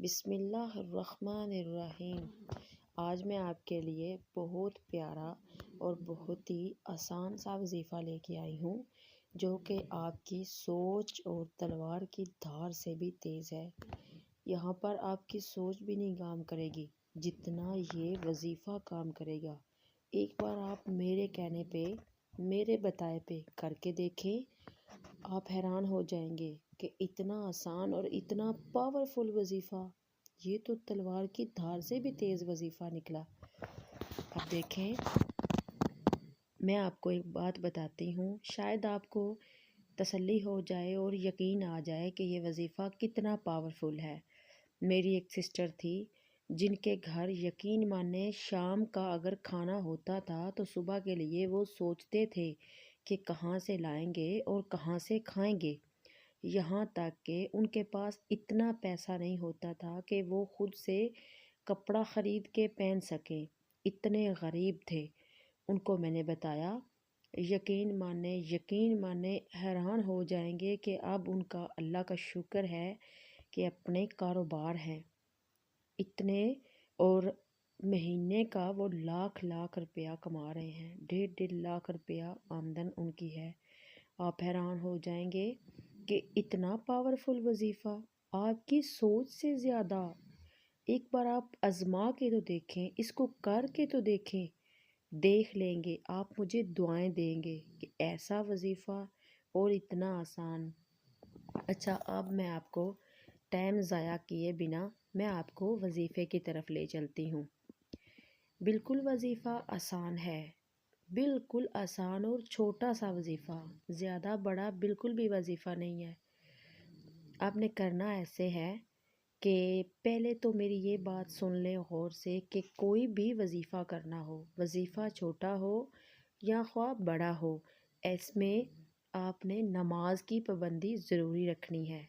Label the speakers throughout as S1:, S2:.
S1: بسم اللہ الرحمن الرحیم۔ آج میں آپ کے لیے بہت پیارا اور بہت ہی آسان سا وظیفہ لے کے آئی ہوں، جو کہ آپ کی سوچ اور تلوار کی دھار سے بھی تیز ہے۔ یہاں پر آپ کی سوچ بھی نہیں کام کرے گی جتنا یہ وظیفہ کام کرے گا۔ ایک بار آپ میرے کہنے پہ، میرے بتائے پہ کر کے دیکھیں، آپ حیران ہو جائیں گے کہ اتنا آسان اور اتنا پاورفل وظیفہ، یہ تو تلوار کی دھار سے بھی تیز وظیفہ نکلا۔ اب دیکھیں، میں آپ کو ایک بات بتاتی ہوں، شاید آپ کو تسلی ہو جائے اور یقین آ جائے کہ یہ وظیفہ کتنا پاورفل ہے۔ میری ایک سسٹر تھی جن کے گھر یقین مانے شام کا اگر کھانا ہوتا تھا تو صبح کے لیے وہ سوچتے تھے کہ کہاں سے لائیں گے اور کہاں سے کھائیں گے، یہاں تک کہ ان کے پاس اتنا پیسہ نہیں ہوتا تھا کہ وہ خود سے کپڑا خرید کے پہن سکیں، اتنے غریب تھے۔ ان کو میں نے بتایا، یقین مانے حیران ہو جائیں گے کہ اب ان کا اللہ کا شکر ہے کہ اپنے کاروبار ہیں اتنے، اور مہینے کا وہ لاکھ روپیہ کما رہے ہیں، 1.5 روپیہ آمدن ان کی ہے۔ آپ حیران ہو جائیں گے کہ اتنا پاورفل وظیفہ آپ کی سوچ سے زیادہ۔ ایک بار آپ آزما کے تو دیکھیں، اس کو کر کے تو دیکھیں، دیکھ لیں گے آپ مجھے دعائیں دیں گے کہ ایسا وظیفہ اور اتنا آسان۔ اچھا، اب میں آپ کو ٹائم ضائع کیے بنا میں آپ کو وظیفے کی طرف لے چلتی ہوں۔ بالکل وظیفہ آسان ہے، بالکل آسان اور چھوٹا سا وظیفہ، زیادہ بڑا بالکل بھی وظیفہ نہیں ہے۔ آپ نے کرنا ایسے ہے کہ پہلے تو میری یہ بات سن لیں غور سے کہ کوئی بھی وظیفہ کرنا ہو، وظیفہ چھوٹا ہو یا خواہ بڑا ہو، اس میں آپ نے نماز کی پابندی ضروری رکھنی ہے۔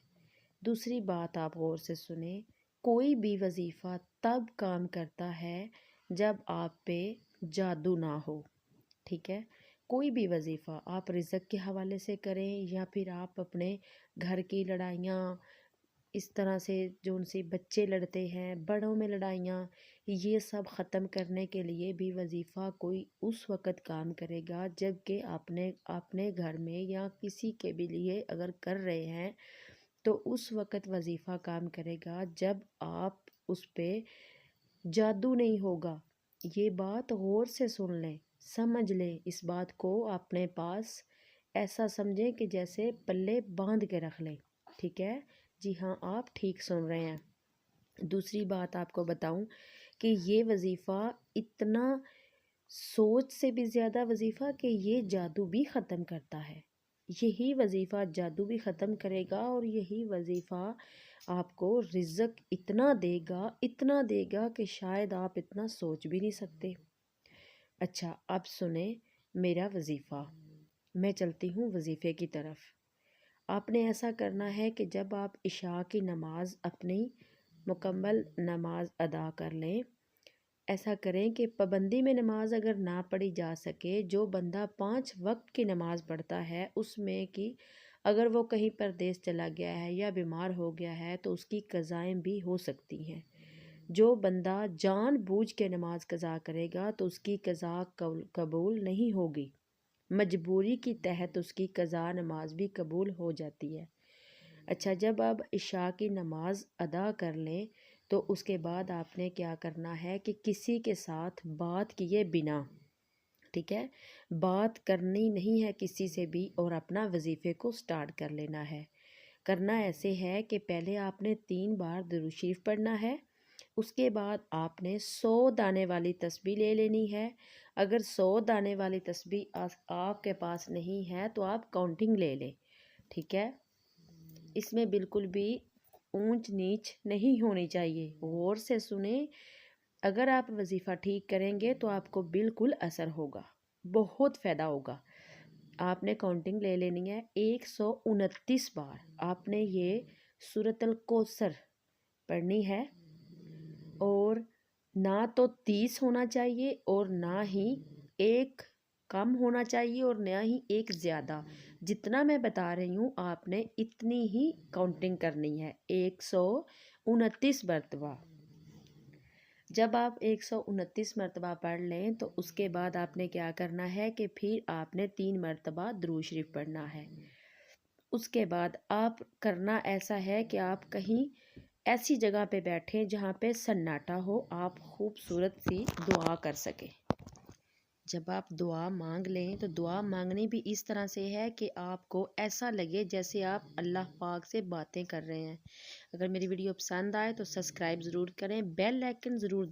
S1: دوسری بات آپ غور سے سنیں، کوئی بھی وظیفہ تب کام کرتا ہے جب آپ پہ جادو نہ ہو، ٹھیک ہے؟ کوئی بھی وظیفہ آپ رزق کے حوالے سے کریں یا پھر آپ اپنے گھر کی لڑائیاں، اس طرح سے جو ان سے بچے لڑتے ہیں، بڑوں میں لڑائیاں، یہ سب ختم کرنے کے لیے بھی وظیفہ کوئی اس وقت کام کرے گا جب کہ اپنے گھر میں یا کسی کے بھی لیے اگر کر رہے ہیں تو اس وقت وظیفہ کام کرے گا جب آپ اس پہ جادو نہیں ہوگا۔ یہ بات غور سے سن لیں، سمجھ لیں، اس بات کو اپنے پاس ایسا سمجھیں کہ جیسے پلے باندھ کے رکھ لیں، ٹھیک ہے؟ جی ہاں، آپ ٹھیک سن رہے ہیں۔ دوسری بات آپ کو بتاؤں کہ یہ وظیفہ اتنا سوچ سے بھی زیادہ وظیفہ کہ یہ جادو بھی ختم کرتا ہے۔ یہی وظیفہ جادو بھی ختم کرے گا اور یہی وظیفہ آپ کو رزق اتنا دے گا کہ شاید آپ اتنا سوچ بھی نہیں سکتے۔ اچھا، اب سنیں میرا وظیفہ، میں چلتی ہوں وظیفے کی طرف۔ آپ نے ایسا کرنا ہے کہ جب آپ عشاء کی نماز اپنی مکمل نماز ادا کر لیں، ایسا کریں کہ پابندی میں نماز اگر نہ پڑھی جا سکے، جو بندہ 5 وقت کی نماز پڑھتا ہے اس میں کی اگر وہ کہیں پردیس چلا گیا ہے یا بیمار ہو گیا ہے تو اس کی قضائیں بھی ہو سکتی ہیں۔ جو بندہ جان بوجھ کے نماز قضا کرے گا تو اس کی قضا قبول نہیں ہوگی، مجبوری کی تحت اس کی قضا نماز بھی قبول ہو جاتی ہے۔ اچھا، جب آپ عشاء کی نماز ادا کر لیں تو اس کے بعد آپ نے کیا کرنا ہے کہ کسی کے ساتھ بات کیے بنا، ٹھیک ہے، بات کرنی نہیں ہے کسی سے بھی، اور اپنا وظیفے کو سٹارٹ کر لینا ہے۔ کرنا ایسے ہے کہ پہلے آپ نے 3 بار درود شریف پڑھنا ہے، اس کے بعد آپ نے 100 دانے والی تسبیح لے لینی ہے۔ اگر 100 دانے والی تسبیح آپ کے پاس نہیں ہے تو آپ کاؤنٹنگ لے لیں، ٹھیک ہے؟ اس میں بالکل بھی اونچ نیچ نہیں ہونی چاہیے، غور سے سنیں۔ اگر آپ وظیفہ ٹھیک کریں گے تو آپ کو بالکل اثر ہوگا، بہت فائدہ ہوگا۔ آپ نے کاؤنٹنگ لے لینی ہے 129 بار آپ نے یہ سورۃ الکوثر پڑھنی ہے، اور نہ تو 30 ہونا چاہیے اور نہ ہی ایک کم ہونا چاہیے اور نہ ہی ایک زیادہ۔ جتنا میں بتا رہی ہوں آپ نے اتنی ہی کاؤنٹنگ کرنی ہے، 129 مرتبہ۔ جب آپ 129 مرتبہ پڑھ لیں تو اس کے بعد آپ نے کیا کرنا ہے کہ پھر آپ نے 3 مرتبہ درود شریف پڑھنا ہے۔ اس کے بعد آپ کرنا ایسا ہے کہ آپ کہیں ایسی جگہ پہ بیٹھیں جہاں پہ سناٹا ہو، آپ خوبصورت سی دعا کر سکیں۔ جب آپ دعا مانگ لیں تو دعا مانگنی بھی اس طرح سے ہے کہ آپ کو ایسا لگے جیسے آپ اللہ پاک سے باتیں کر رہے ہیں۔ اگر میری ویڈیو پسند آئے تو سبسکرائب ضرور کریں، بیل آئکن ضرور